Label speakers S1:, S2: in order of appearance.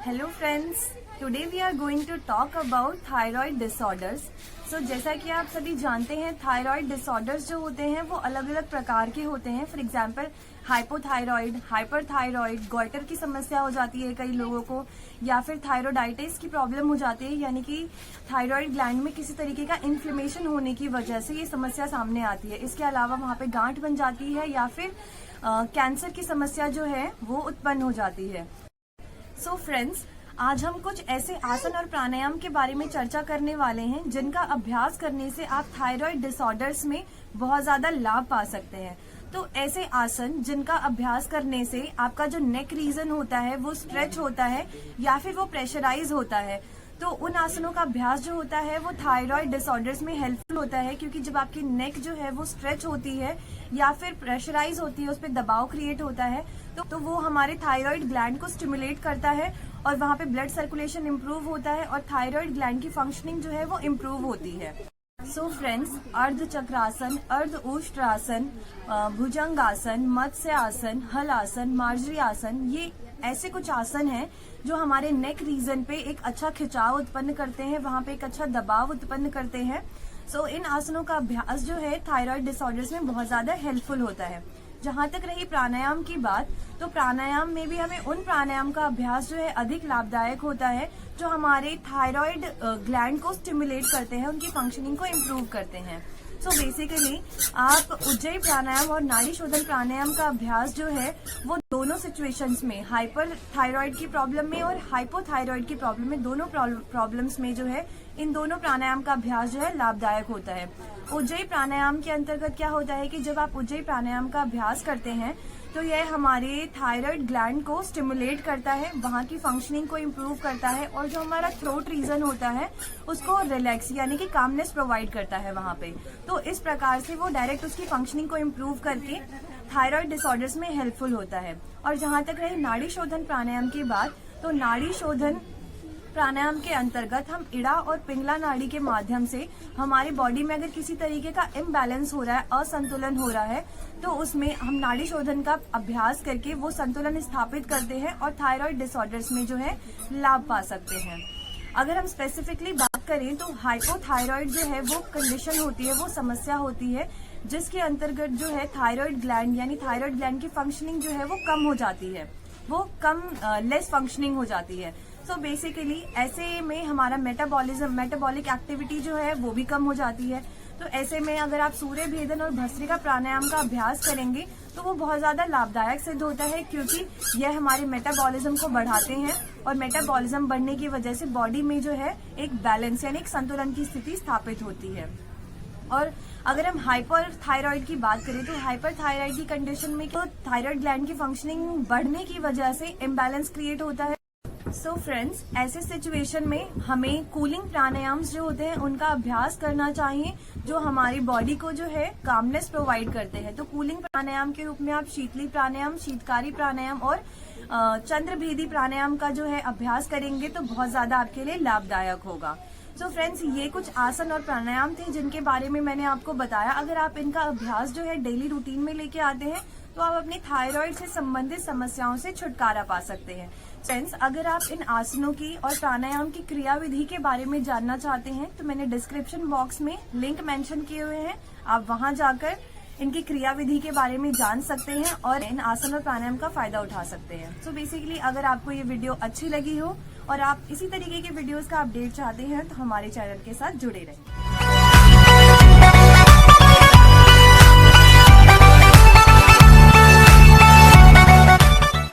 S1: Hello friends, today we are going to talk about thyroid disorders. So जैसा कि आप सभी जानते हैं, थायराइड डिसऑर्डर्स जो होते हैं वो अलग अलग प्रकार के होते हैं। For example hypothyroid, hyperthyroid, goitre की समस्या हो जाती है कई लोगों को, या फिर थायरोडाइटिस की प्रॉब्लम हो जाती है, यानी कि थायराइड ग्लैंड में किसी तरीके का इन्फ्लेमेशन होने की वजह से ये समस्या सामने आती है। इसके अलावा वहाँ पे गांठ बन जाती है या फिर कैंसर की समस्या जो है वो उत्पन्न हो जाती है। सो फ्रेंड्स, आज हम कुछ ऐसे आसन और प्राणायाम के बारे में चर्चा करने वाले हैं जिनका अभ्यास करने से आप थायराइड डिसऑर्डर्स में बहुत ज्यादा लाभ पा सकते हैं। तो ऐसे आसन जिनका अभ्यास करने से आपका जो नेक रीजन होता है वो स्ट्रेच होता है या फिर वो प्रेशराइज होता है, तो उन आसनों का अभ्यास जो होता है वो थायराइड डिसऑर्डर्स में हेल्पफुल होता है, क्योंकि जब आपकी नेक जो है वो स्ट्रेच होती है या फिर प्रेशराइज होती है, उस पर दबाव क्रिएट होता है, तो वो हमारे थायराइड ग्लैंड को स्टिमुलेट करता है और वहाँ पे ब्लड सर्कुलेशन इम्प्रूव होता है और थायराइड ग्लैंड की फंक्शनिंग जो है वो इम्प्रूव होती है। सो फ्रेंड्स, अर्ध चक्रासन, अर्ध उष्ट्रासन, भुजंगासन, मत्स्य आसन, हल आसन, मार्जरी आसन, ये ऐसे कुछ आसन हैं जो हमारे नेक रीजन पे एक अच्छा खिंचाव उत्पन्न करते हैं, वहाँ पे एक अच्छा दबाव उत्पन्न करते हैं। सो इन आसनों का अभ्यास जो है थायराइड डिसऑर्डर्स में बहुत ज्यादा हेल्पफुल होता है। जहाँ तक रही प्राणायाम की बात, तो प्राणायाम में भी हमें उन प्राणायाम का अभ्यास जो है अधिक लाभदायक होता है जो हमारे थायराइड ग्लैंड को स्टिमुलेट करते हैं, उनकी फंक्शनिंग को इम्प्रूव करते हैं। सो बेसिकली आप उज्जयी प्राणायाम और नाड़ी शोधन प्राणायाम का अभ्यास जो है वो दोनों सिचुएशंस में, हाइपर थायराइड की प्रॉब्लम में और हाइपोथायराइड की प्रॉब्लम में, दोनों प्रॉब्लम्स में जो है इन दोनों प्राणायाम का अभ्यास जो है लाभदायक होता है। उज्जयी प्राणायाम के अंतर्गत क्या होता है कि जब आप उज्जयी प्राणायाम का अभ्यास करते हैं तो यह हमारे थायराइड ग्लैंड को स्टिमुलेट करता है, वहाँ की फंक्शनिंग को इम्प्रूव करता है और जो हमारा थ्रोट रीजन होता है उसको रिलैक्स यानी कि कामनेस प्रोवाइड करता है वहाँ पे। तो इस प्रकार से वो डायरेक्ट उसकी फंक्शनिंग को इम्प्रूव करके थायराइड डिसऑर्डर्स में हेल्पफुल होता है। और जहाँ तक रही नाड़ी शोधन प्राणायाम की बात, तो नाड़ी शोधन प्राणायाम के अंतर्गत हम इड़ा और पिंगला नाड़ी के माध्यम से हमारी बॉडी में अगर किसी तरीके का इम्बैलेंस हो रहा है, असंतुलन हो रहा है, तो उसमें हम नाड़ी शोधन का अभ्यास करके वो संतुलन स्थापित करते हैं और थायराइड डिसऑर्डर्स में जो है लाभ पा सकते हैं। अगर हम स्पेसिफिकली बात करें तो हाइपोथायराइड जो है वो कंडीशन होती है, वो समस्या होती है जिसके अंतर्गत जो है थायराइड ग्लैंड यानी थायराइड ग्लैंड की फंक्शनिंग जो है वो कम हो जाती है, वो कम लेस फंक्शनिंग हो जाती है। सो बेसिकली ऐसे में हमारा मेटाबॉलिक एक्टिविटी जो है वो भी कम हो जाती है। तो ऐसे में अगर आप सूर्य भेदन और भस्त्रिका प्राणायाम का अभ्यास करेंगे तो वो बहुत ज्यादा लाभदायक सिद्ध होता है, क्योंकि यह हमारे मेटाबॉलिज्म को बढ़ाते हैं और मेटाबॉलिज्म बढ़ने की वजह से बॉडी में जो है एक बैलेंस यानी एक संतुलन की स्थिति स्थापित होती है। और अगर हम हाइपर थायराइड की बात करें तो हाइपर थायराइड की कंडीशन में तो थायराइड ग्लैंड की फंक्शनिंग बढ़ने की वजह से इम्बैलेंस क्रिएट होता है। सो फ्रेंड्स, ऐसे सिचुएशन में हमें कूलिंग प्राणायाम्स जो होते हैं उनका अभ्यास करना चाहिए, जो हमारी बॉडी को जो है कामनेस प्रोवाइड करते हैं। तो कूलिंग प्राणायाम के रूप में आप शीतली प्राणायाम, शीतकारी प्राणायाम और चंद्रभेदी प्राणायाम का जो है अभ्यास करेंगे तो बहुत ज्यादा आपके लिए लाभदायक होगा। सो फ्रेंड्स, ये कुछ आसन और प्राणायाम थे जिनके बारे में मैंने आपको बताया। अगर आप इनका अभ्यास जो है डेली रूटीन में लेके आते हैं तो आप अपनी थायराइड से संबंधित समस्याओं से छुटकारा पा सकते हैं। फ्रेंड्स, अगर आप इन आसनों की और प्राणायाम की क्रियाविधि के बारे में जानना चाहते हैं तो मैंने डिस्क्रिप्शन बॉक्स में लिंक मेंशन किए हुए हैं, आप वहां जाकर इनकी क्रियाविधि के बारे में जान सकते हैं और इन आसन और प्राणायाम का फायदा उठा सकते हैं। सो बेसिकली अगर आपको ये वीडियो अच्छी लगी हो और आप इसी तरीके के वीडियोस का अपडेट चाहते हैं तो हमारे चैनल के साथ जुड़े रहें।